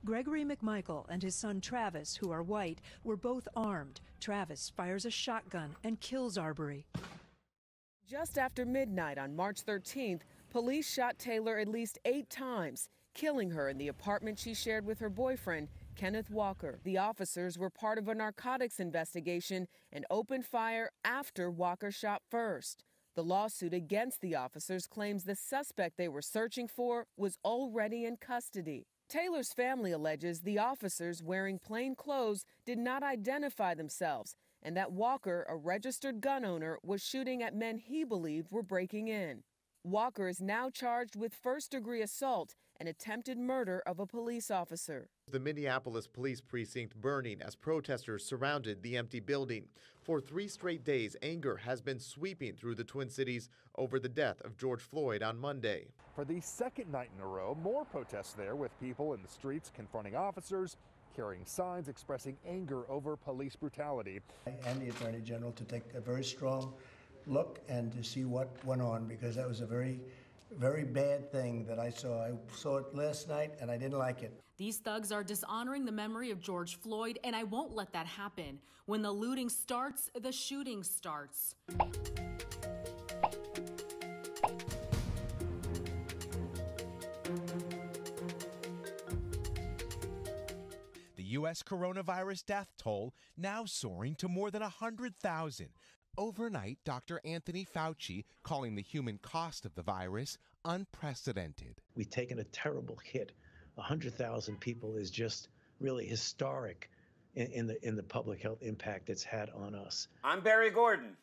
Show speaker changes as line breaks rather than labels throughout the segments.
Gregory McMichael and his son Travis, who are white, were both armed. Travis fires a shotgun and kills Arbery.
Just after midnight on March 13th, police shot Taylor at least 8 times, killing her in the apartment she shared with her boyfriend, Kenneth Walker. The officers were part of a narcotics investigation and opened fire after Walker shot first. The lawsuit against the officers claims the suspect they were searching for was already in custody. Taylor's family alleges the officers wearing plain clothes did not identify themselves and that Walker, a registered gun owner, was shooting at men he believed were breaking in. Walker is now charged with first-degree assault and attempted murder of a police officer.
The Minneapolis police precinct burning as protesters surrounded the empty building. For 3 straight days, anger has been sweeping through the Twin Cities over the death of George Floyd on Monday.
For the second night in a row, more protests there with people in the streets confronting officers, carrying signs expressing anger over police brutality.
And the Attorney General to take a very strong look and to see what went on, because that was a very bad thing that I saw. I saw it last night and I didn't like it.
These thugs are dishonoring the memory of George Floyd, and I won't let that happen. When the looting starts, the shooting starts.
The U.S. coronavirus death toll now soaring to more than 100,000. Overnight, Dr. Anthony Fauci calling the human cost of the virus unprecedented.
We've taken a terrible hit. 100,000 people is just really historic in the public health impact it's had on us.
I'm Barry Gordon.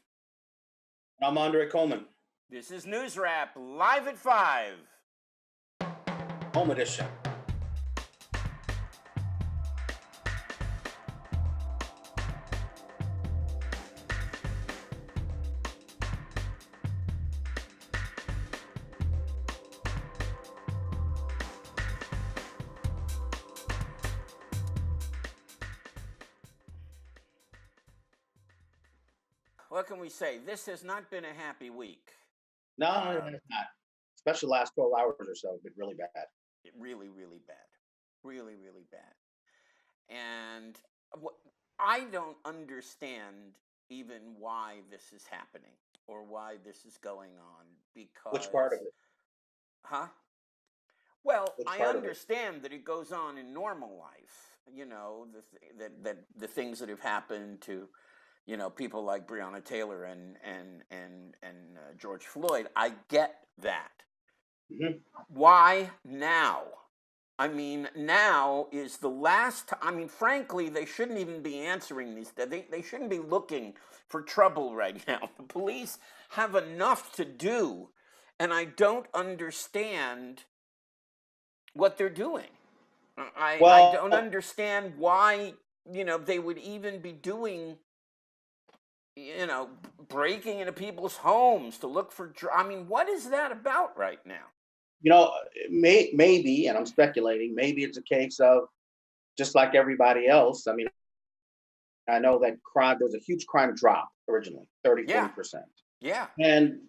I'm Andre Coleman.
This is NewsRap live at 5.
Home edition.
What can we say? This has not been a happy week.
No, it's not. Especially the last 12 hours or so have been really bad.
Really, really bad. Really, really bad. And I don't understand even why this is happening or why this is going on. Because
which part of it?
Huh? Well, I understand that it goes on in normal life. You know, the things that have happened to, you know, people like Breonna Taylor and George Floyd. I get that.
Mm-hmm.
Why now? I mean, now is the last time. I mean, frankly, they shouldn't even be answering these. They shouldn't be looking for trouble right now. The police have enough to do, and I don't understand what they're doing. I don't understand why, you know, they would even be doing, you know, breaking into people's homes to look for. I mean, what is that about right now?
You know, maybe, and I'm speculating, maybe it's a case of just like everybody else. I mean, I know that crime, there was a huge crime drop originally, 40%.
Yeah.
And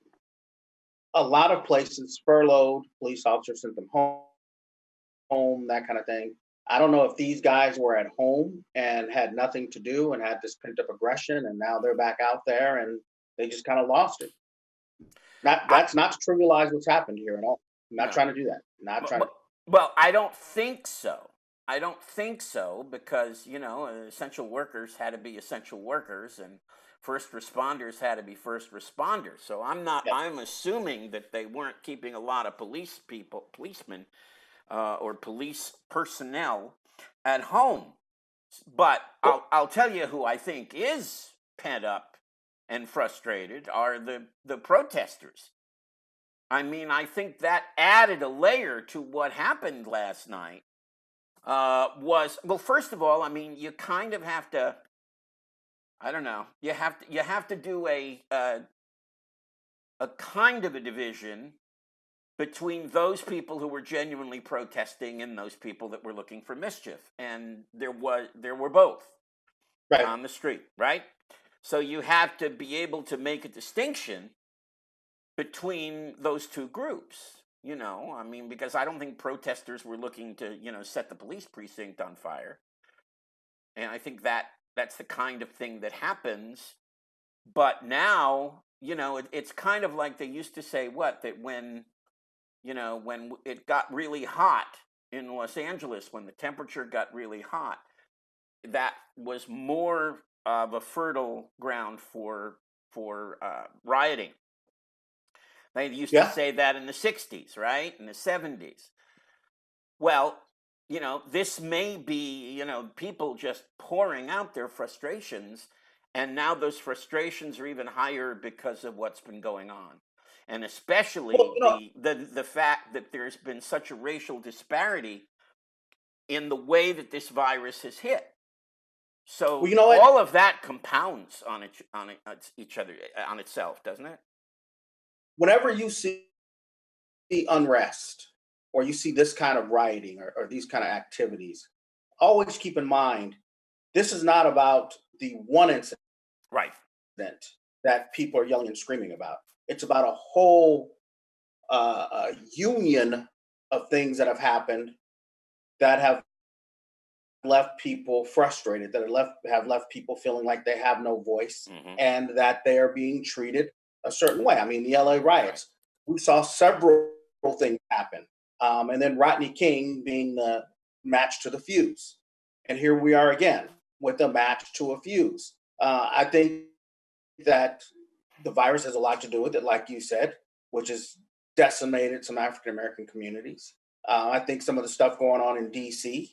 a lot of places furloughed police officers, sent them home, that kind of thing. I don't know if these guys were at home and had nothing to do and had this pent up aggression, and now they're back out there and they just kind of lost it. That's not to trivialize what's happened here at all. I'm not trying to do that. Not trying to.
Well, I don't think so. I don't think so because, you know, essential workers had to be essential workers and first responders had to be first responders. So I'm assuming that they weren't keeping a lot of policemen or police personnel at home. But I'll tell you who I think is pent up and frustrated are the protesters. I mean, I think that added a layer to what happened last night. First of all, I mean, you kind of have to, I don't know, you have to do a kind of a division between those people who were genuinely protesting and those people that were looking for mischief, and there were both on the street, right? So you have to be able to make a distinction between those two groups. You know, I mean, because I don't think protesters were looking to, you know, set the police precinct on fire. And I think that's the kind of thing that happens. But now, you know, it's kind of like they used to say that when, you know, when it got really hot in Los Angeles, when the temperature got really hot, that was more of a fertile ground for rioting. They used to say that in the 60s, right? In the 70s. Well, you know, this may be, you know, people just pouring out their frustrations, and now those frustrations are even higher because of what's been going on. And especially the fact that there's been such a racial disparity in the way that this virus has hit. So all of that compounds on each other, on itself, doesn't it?
Whenever you see unrest or you see this kind of rioting or these kind of activities, always keep in mind, this is not about the one incident that people are yelling and screaming about. It's about a whole union of things that have happened that have left people frustrated, that have left people feeling like they have no voice, and that they are being treated a certain way. I mean, the LA riots, we saw several things happen. And then Rodney King being the match to the fuse. And here we are again with a match to a fuse. I think that the virus has a lot to do with it, like you said, which has decimated some African American communities. I think some of the stuff going on in DC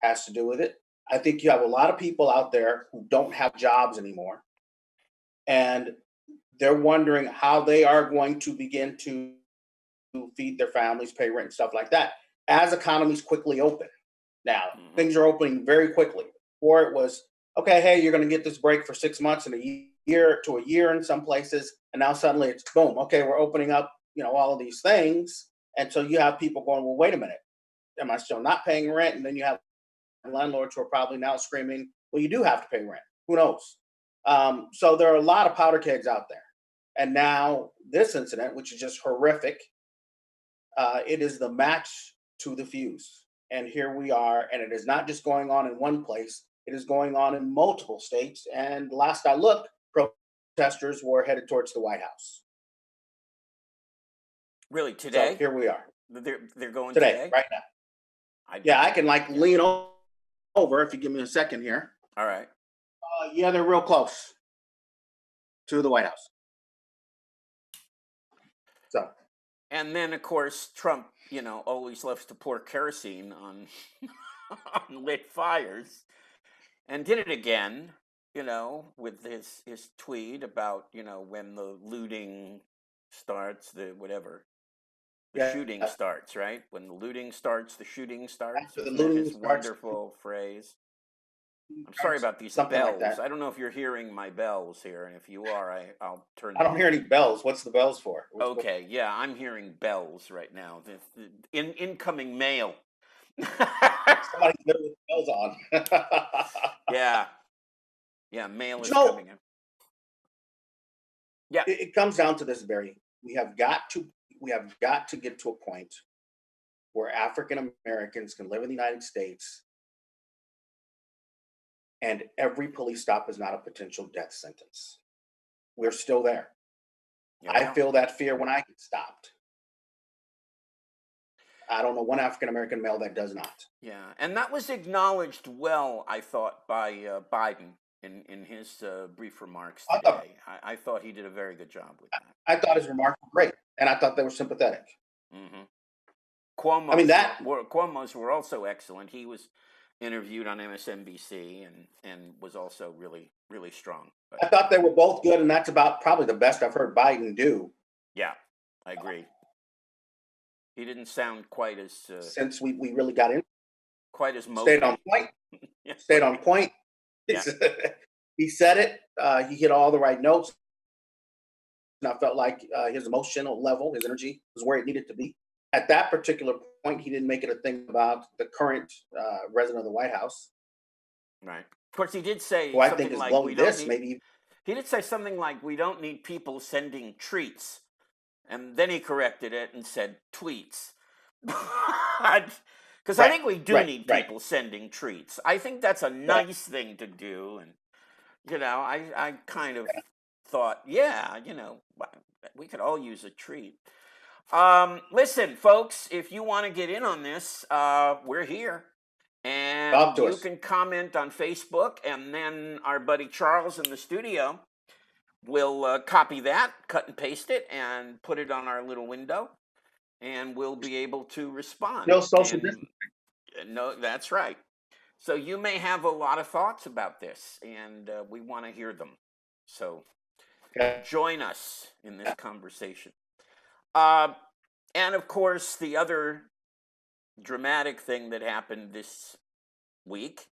has to do with it. I think you have a lot of people out there who don't have jobs anymore, and they're wondering how they are going to begin to feed their families, pay rent, and stuff like that, as economies quickly open. Now, things are opening very quickly. Before it was, okay, hey, you're going to get this break for 6 months and a year in some places, and now suddenly it's boom, okay, we're opening up, you know, all of these things. And so you have people going, well, wait a minute, am I still not paying rent? And then you have landlords who are probably now screaming, well, you do have to pay rent. Who knows? So there are a lot of powder kegs out there. And now this incident, which is just horrific, it is the match to the fuse. And here we are. And it is not just going on in one place. It is going on in multiple states. And last I looked, protesters were headed towards the White House.
Really, today?
So here we are.
They're going
today, right now. I can lean over if you give me a second here.
All right.
Yeah, they're real close to the White House. So.
And then, of course, Trump, you know, always loves to pour kerosene on, on lit fires, and did it again, you know, with his tweet about, you know, when the looting starts, the shooting starts, right? When the looting starts, the shooting starts.
The looting starts.
Wonderful phrase. I'm sorry about these bells. Like I don't know if you're hearing my bells here, and if you are, I'll turn.
I don't hear any bells. What's the bells for?
Okay, yeah, I'm hearing bells right now. Incoming mail.
Somebody's there with bells on.
yeah, mail is coming in. Yeah,
it comes down to this, Barry. We have got to get to a point where African Americans can live in the United States, and every police stop is not a potential death sentence. We're still there. Yeah. I feel that fear when I get stopped. I don't know one African American male that does not.
Yeah, and that was acknowledged well, I thought, by Biden in his brief remarks today. I thought he did a very good job with that.
I thought his remarks were great, and I thought they were sympathetic.
Mm-hmm. Cuomo's were also excellent. He was interviewed on MSNBC and was also really, really strong. But I
thought they were both good, and that's about probably the best I've heard Biden do.
Yeah, I agree. He didn't sound quite as
since we really got in.
Quite as motivated.
Stayed on point. Stayed on point. Yeah. He said it. He hit all the right notes. And I felt like his emotional level, his energy was where it needed to be. At that particular point, he didn't make it a thing about the current resident of the White House.
Right. Of course, he did say
I think like we don't need,
He did say something like, we don't need people sending treats And then he corrected it and said tweets. Because I
Right,
think we do need people sending treats. I think that's a nice thing to do. And, I kind of thought, we could all use a treat. Listen, folks, if you want to get in on this, we're here. And you can comment on Facebook, and then our buddy Charles in the studio will copy that, cut and paste it, and put it on our little window, and we'll be able to respond.
No social distancing.
No, that's right. So you may have a lot of thoughts about this, and we want to hear them. So join us in this conversation. And of course, the other dramatic thing that happened this week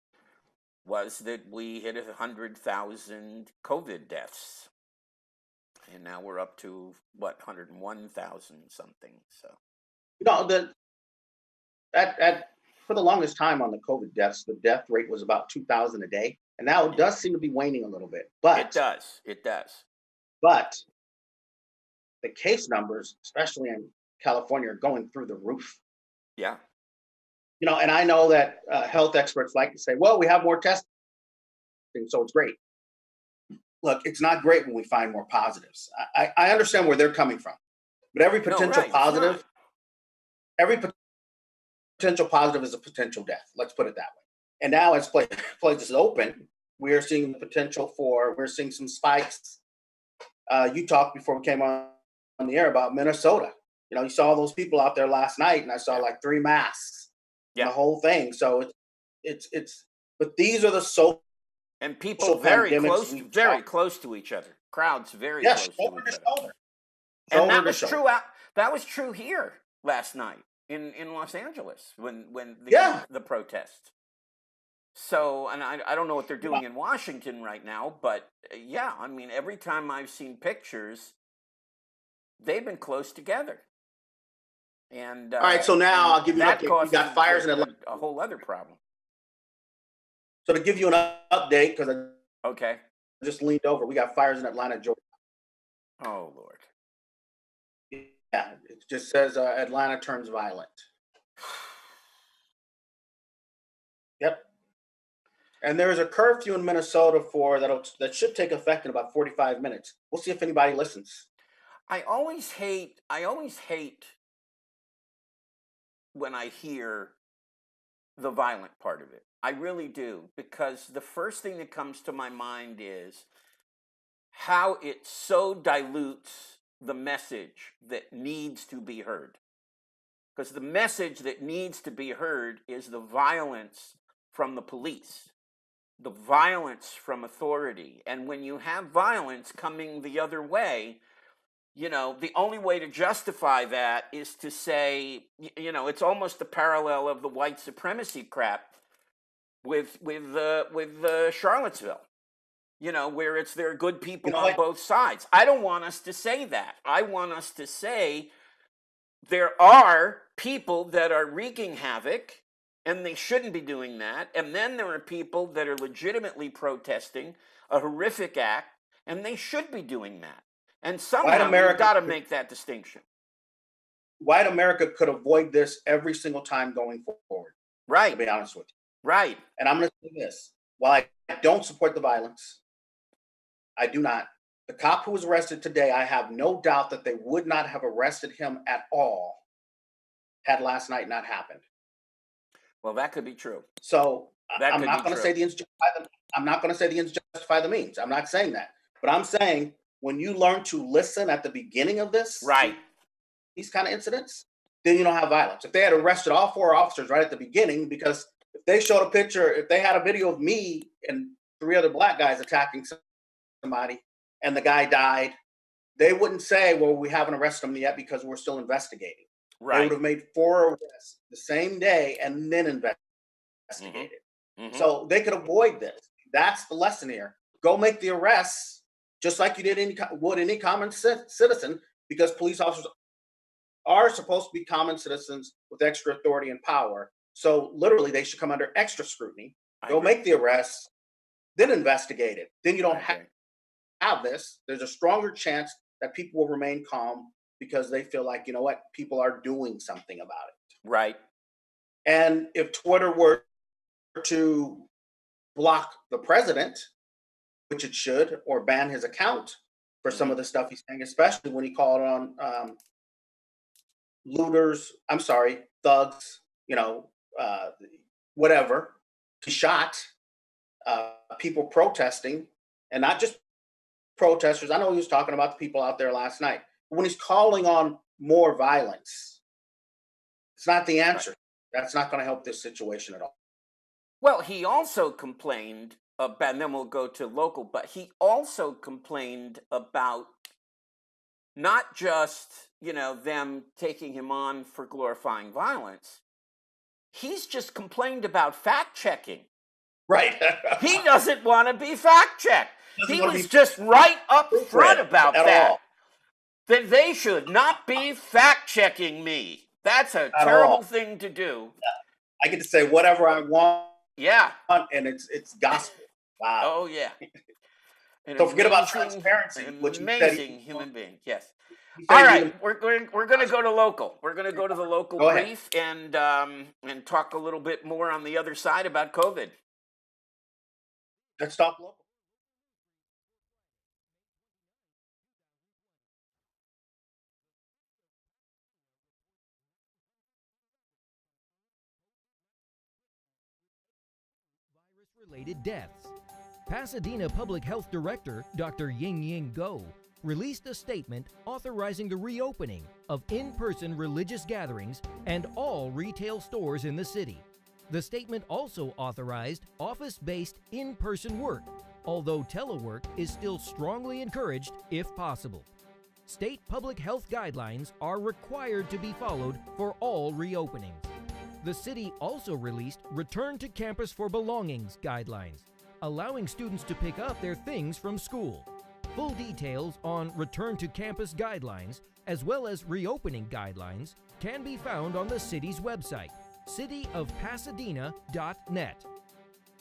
was that we hit 100,000 COVID deaths. And now we're up to, 101,000 something. So,
for the longest time on the COVID deaths, the death rate was about 2,000 a day. And now it does seem to be waning a little bit. But
it does.
But the case numbers, especially in California, are going through the roof.
Yeah.
And I know that health experts like to say, well, we have more testing, so it's great. Look, it's not great when we find more positives. I understand where they're coming from, but every potential positive is a potential death. Let's put it that way. And now as places open, we're seeing the potential we're seeing some spikes. You talked before we came on the air about Minnesota. You saw those people out there last night, and I saw like 3 masks.
Yeah.
The whole thing. So but these are the social
and people very close to each other. Crowds very close to each other. And that was true. That was true here last night in Los Angeles when the protest. So, and I don't know what they're doing in Washington right now, but I mean, every time I've seen pictures, they've been close together. And
all right, so now I'll give you an update. We got fires in Atlanta.
A whole other problem.
So to give you an update, because
I
just leaned over, we got fires in Atlanta, Georgia.
Oh Lord.
Yeah, it just says Atlanta turns violent. Yep. And there's a curfew in Minnesota that should take effect in about 45 minutes. We'll see if anybody listens.
I always hate when I hear the violent part of it. I really do, because the first thing that comes to my mind is how it so dilutes the message that needs to be heard. Because the message that needs to be heard is the violence from the police, the violence from authority. And when you have violence coming the other way, the only way to justify that is to say, it's almost the parallel of the white supremacy crap with Charlottesville, where there are good people on both sides. I don't want us to say that. I want us to say there are people that are wreaking havoc, and they shouldn't be doing that. And then there are people that are legitimately protesting a horrific act, and they should be doing that. And somehow we've got to make that distinction.
White America could avoid this every single time going forward.
Right.
To be honest with you.
Right.
And I'm going to say this. While I don't support the violence, I do not. The cop who was arrested today, I have no doubt that they would not have arrested him at all had last night not happened.
Well, that could be true.
So I'm not going to say the ends justify the means. I'm not saying that. But I'm saying when you learn to listen at the beginning of this, these kind of incidents, then you don't have violence. If they had arrested all 4 officers right at the beginning, because if they showed a picture, if they had a video of me and 3 other black guys attacking somebody and the guy died, they wouldn't say, well, we haven't arrested him yet because we're still investigating. Right. They would have made 4 arrests the same day and then investigated. Mm-hmm. So they could avoid this. That's the lesson here. Go make the arrests just like you did any common citizen, because police officers are supposed to be common citizens with extra authority and power. So literally they should come under extra scrutiny. Go make the arrests, then investigate it. Then you don't have this. There's a stronger chance that people will remain calm because they feel like, you know what, people are doing something about it.
Right.
And if Twitter were to block the president, which it should, or ban his account for some of the stuff he's saying, especially when he called on thugs, whatever, he shot people protesting, and not just protesters. I know he was talking about the people out there last night. But when he's calling on more violence, it's not the answer. That's not going to help this situation at all.
Well, he also complained about, and then we'll go to local, but he also complained about not just, them taking him on for glorifying violence. He's just complained about fact checking.
Right.
He doesn't want to be fact checked. He was just right up front about that. That they should not be fact checking me. That's a terrible thing to do.
I get to say whatever I want.
Yeah.
And it's gospel. Wow.
Oh, yeah.
Don't forget about transparency.
Amazing human being. Yes. All right, we're going to go to local. We're going to go to the local brief and talk a little bit more on the other side about COVID.
Let's talk local.
Virus-related deaths. Pasadena Public Health Director Dr. Ying Go released a statement authorizing the reopening of in-person religious gatherings and all retail stores in the city. The statement also authorized office-based in-person work, although telework is still strongly encouraged if possible. State public health guidelines are required to be followed for all reopenings. The city also released Return to Campus for Belongings guidelines, allowing students to pick up their things from school. Full details on Return to Campus guidelines, as well as reopening guidelines, can be found on the city's website, cityofpasadena.net.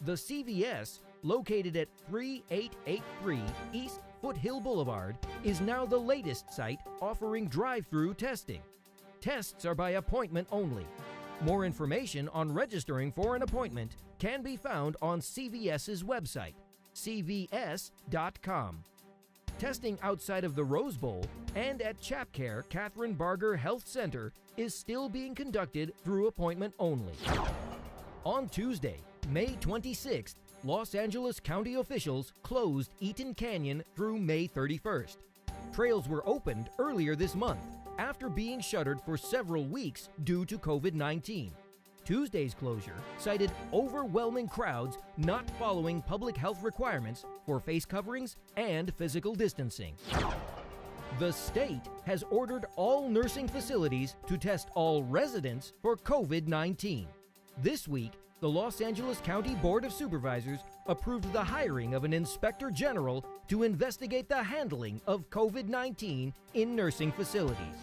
The CVS, located at 3883 East Foothill Boulevard, is now the latest site offering drive-through testing. Tests are by appointment only. More information on registering for an appointment can be found on CVS's website, cvs.com. Testing outside of the Rose Bowl and at ChapCare Catherine Barger Health Center is still being conducted through appointment only. On Tuesday, May 26th, Los Angeles County officials closed Eaton Canyon through May 31st. Trails were opened earlier this month after being shuttered for several weeks due to COVID-19. Tuesday's closure cited overwhelming crowds not following public health requirements for face coverings and physical distancing. The state has ordered all nursing facilities to test all residents for COVID-19. This week, the Los Angeles County Board of Supervisors approved the hiring of an inspector general to investigate the handling of COVID-19 in nursing facilities.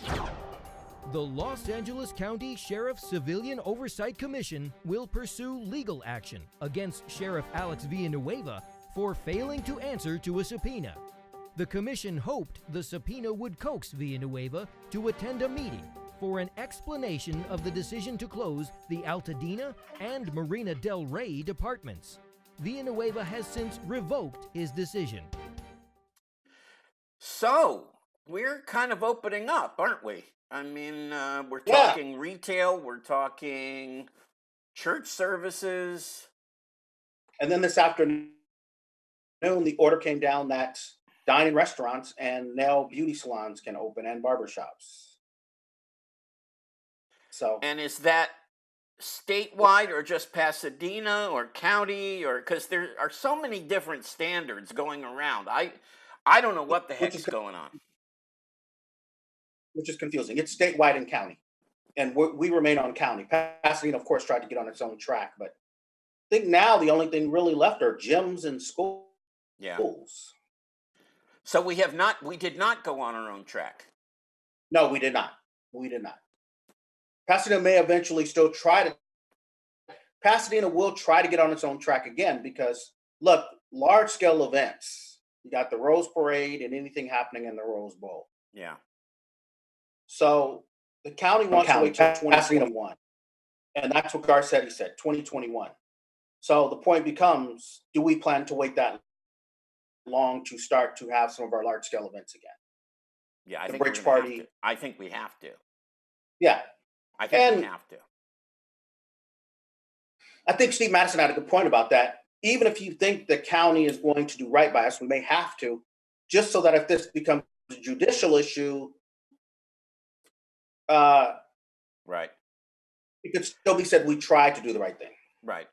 The Los Angeles County Sheriff Civilian Oversight Commission will pursue legal action against Sheriff Alex Villanueva for failing to answer to a subpoena. The commission hoped the subpoena would coax Villanueva to attend a meeting for an explanation of the decision to close the Altadena and Marina del Rey departments. Villanueva has since revoked his decision.
So, we're kind of opening up, aren't we? I mean, we're talking retail, we're talking church services.
And then this afternoon, the order came down that dining restaurants and nail beauty salons can open and barbershops. So,
and is that statewide or just Pasadena or county, or because there are so many different standards going around? I don't know what the heck's going on.
Which is confusing. It's statewide and county, and we remain on county. Pasadena, of course, tried to get on its own track, but I think now the only thing really left are gyms and schools.
Yeah. So we did not go on our own track.
No, we did not. We did not. Pasadena may eventually still Pasadena will try to get on its own track again because, look, large-scale events. You got the Rose Parade and anything happening in the Rose Bowl.
Yeah.
So the county wants to wait till 2021. And that's what Garcetti said, 2021. So the point becomes, do we plan to wait that long to start to have some of our large-scale events again?
Yeah, I
The
think
bridge
we're gonna have
party.
to. I think we have to.
Yeah.
I think we
And
have to.
I think Steve Madison had a good point about that. Even if you think the county is going to do right by us, we may have to, just so that if this becomes a judicial issue,
Right.
it could still be said we tried to do the right thing.
Right.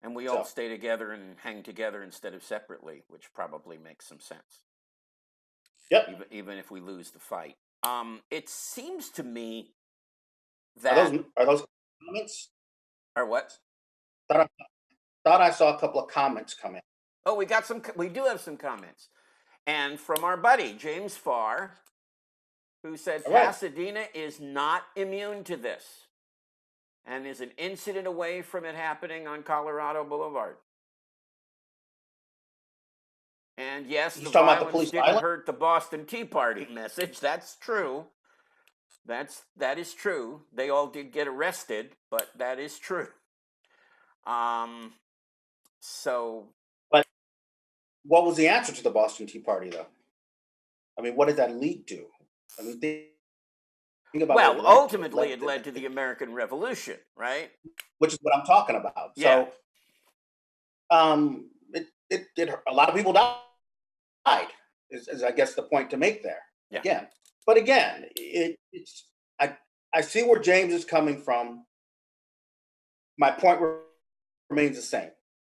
And we all stay together and hang together instead of separately, which probably makes some sense.
Yep.
Even if we lose the fight. It seems to me that
Are those comments?
Or what?
Thought I saw a couple of comments come in.
Oh, we do have some comments. And from our buddy, James Farr, who said Pasadena is not immune to this and is an incident away from it happening on Colorado Boulevard. And yes, the violence didn't hurt the Boston Tea Party message. That's true. That is true. They all did get arrested, but that is true.
But what was the answer to the Boston Tea Party, though? I mean, what did that lead to? I mean, think about.
Well, ultimately, it led to the American Revolution, right?
Which is what I'm talking about.
Yeah.
So, a lot of people died. Is I guess the point to make there.
Yeah.
Again, but again, I see where James is coming from. My point remains the same.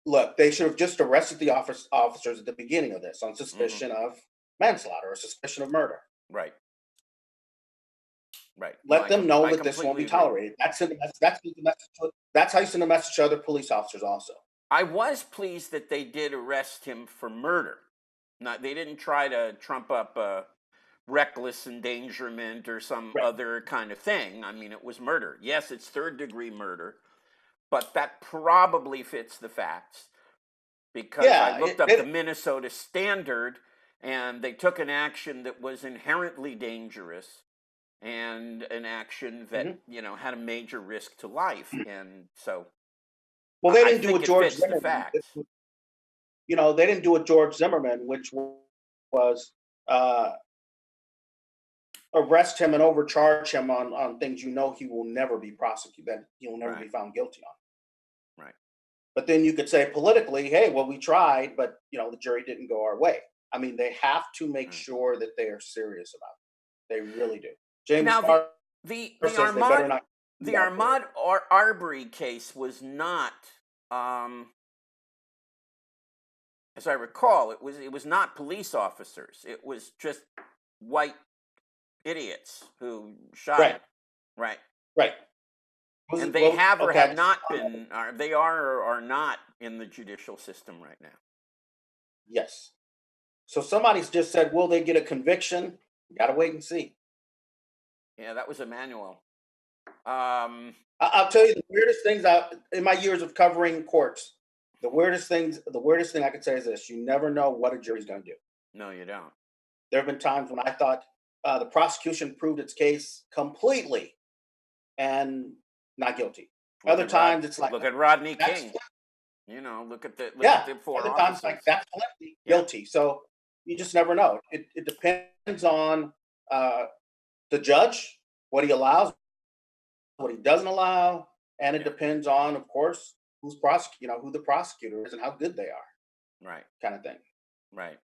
Look, they should have just arrested the officers at the beginning of this on suspicion of manslaughter or suspicion of murder.
Right. Right.
Let them know that this won't be tolerated. That's how you send a message to other police officers also.
I was pleased that they did arrest him for murder. They didn't try to trump up reckless endangerment or some other kind of thing. I mean, it was murder. Yes, it's third-degree murder, but that probably fits the facts because I looked up the Minnesota standard, and they took an action that was inherently dangerous and an action that had a major risk to life, and so.
Well, they didn't do what George Zimmerman. They didn't do what George Zimmerman, which was arrest him and overcharge him on things he will never be prosecuted, that he will never be found guilty on.
Right.
But then you could say politically, hey, well, we tried, but the jury didn't go our way. I mean, they have to make sure that they are serious about it. They really do. James
now, the Ahmaud Arbery case was not, as I recall, it was not police officers. It was just white idiots who shot him. Right.
Right.
And they have not been. They are or are not in the judicial system right now.
Yes. So somebody's just said, will they get a conviction? Got to wait and see.
Yeah, that was Emmanuel.
I'll tell you the weirdest things in my years of covering courts. The weirdest thing I could say is this: you never know what a jury's going to do.
No, you don't.
There have been times when I thought the prosecution proved its case completely and not guilty. Other times it's like,
look at Rodney King. Look at the four
other
officers.
times like that's guilty. So you just never know. It depends on the judge, what he allows, what he doesn't allow, and it depends on, of course, who the prosecutor is and how good they are.
Right.
Kind of thing.
Right.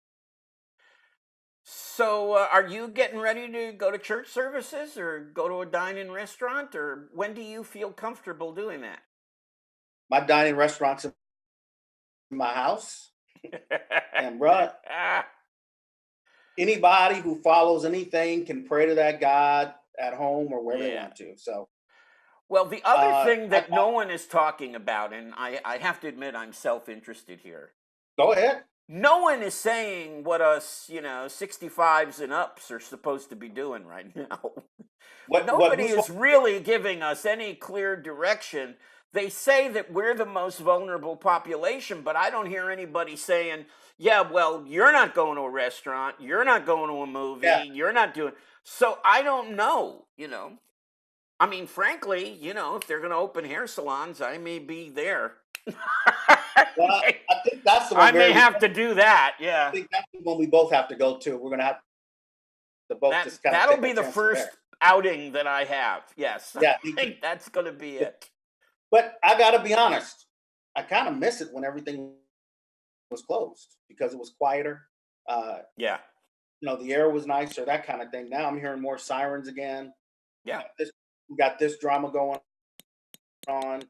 So are you getting ready to go to church services or go to a dine-in restaurant, or when do you feel comfortable doing that?
My dine-in restaurant's in my house. And bruh, anybody who follows anything can pray to that God at home or wherever they want to. So,
well, the other thing that no one is talking about, and I have to admit I'm self-interested here.
Go ahead.
No one is saying what us, 65s and ups are supposed to be doing right now. Nobody is really giving us any clear direction. They say that we're the most vulnerable population, but I don't hear anybody saying, yeah, well, you're not going to a restaurant, you're not going to a movie, you're not doing. So I don't know, I mean, frankly, if they're going to open hair salons, I may be there.
Well, I think that's the one.
I may have to do that. Yeah.
I think that's the one we both have to go to. We're going to have to both just kind of.
That'll be the first outing that I have. Yes.
Yeah.
I think that's going to be it.
But I got to be honest. I kind of miss it when everything was closed because it was quieter.
Yeah.
The air was nicer, that kind of thing. Now I'm hearing more sirens again.
Yeah.
We got this drama going on.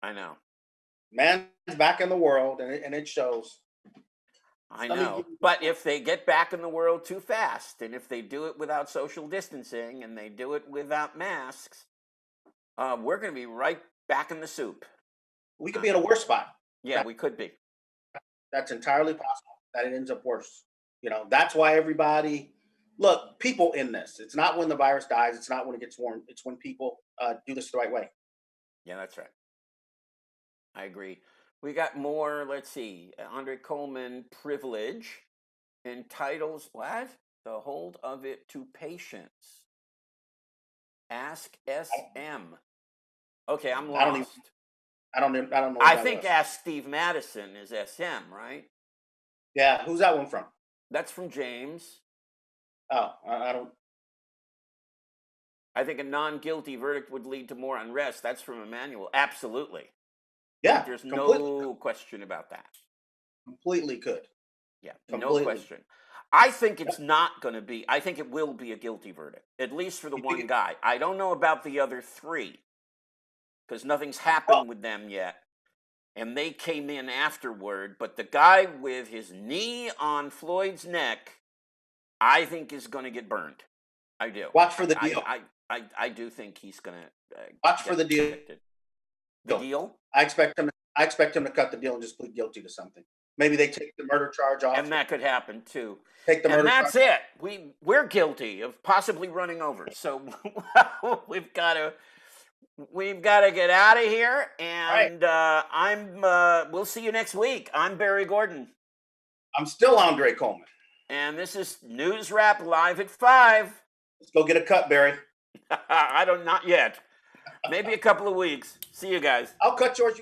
I know.
Man's back in the world, and it shows.
I know. But if they get back in the world too fast, and if they do it without social distancing, and they do it without masks, we're going to be right back in the soup.
We could be in a worse spot.
Yeah, we could be.
That's entirely possible that it ends up worse. That's why everybody, look, people in this. It's not when the virus dies. It's not when it gets warm. It's when people do this the right way.
Yeah, that's right. I agree. We got more, let's see, Andre Coleman, privilege, entitles, what? The hold of it to patients. Ask SM. Okay, I'm lost.
I don't know.
I think Ask Steve Madison is SM, right?
Yeah, who's that one from?
That's from James.
Oh, I don't.
I think a non-guilty verdict would lead to more unrest. That's from Emmanuel. Absolutely.
Yeah,
there's no question about that.
Completely could.
Yeah, completely. No question. I think it's not going to be. I think it will be a guilty verdict, at least for the one guy. I don't know about the other three because nothing's happened with them yet. And they came in afterward, but the guy with his knee on Floyd's neck, I think is going to get burned. I do.
Watch for the deal.
I do think he's going to
watch for the deal.
The deal?
I expect him to cut the deal and just plead guilty to something. Maybe they take the murder charge off.
And that could happen too.
Take the murder charge.
And that's it. We're guilty of possibly running over. So we've got to get out of here, and we'll see you next week. I'm Barry Gordon.
I'm still Andre Coleman.
And this is NewsRap Live at 5.
Let's go get a cut, Barry.
Not yet. Maybe a couple of weeks. See you guys.
I'll cut yours.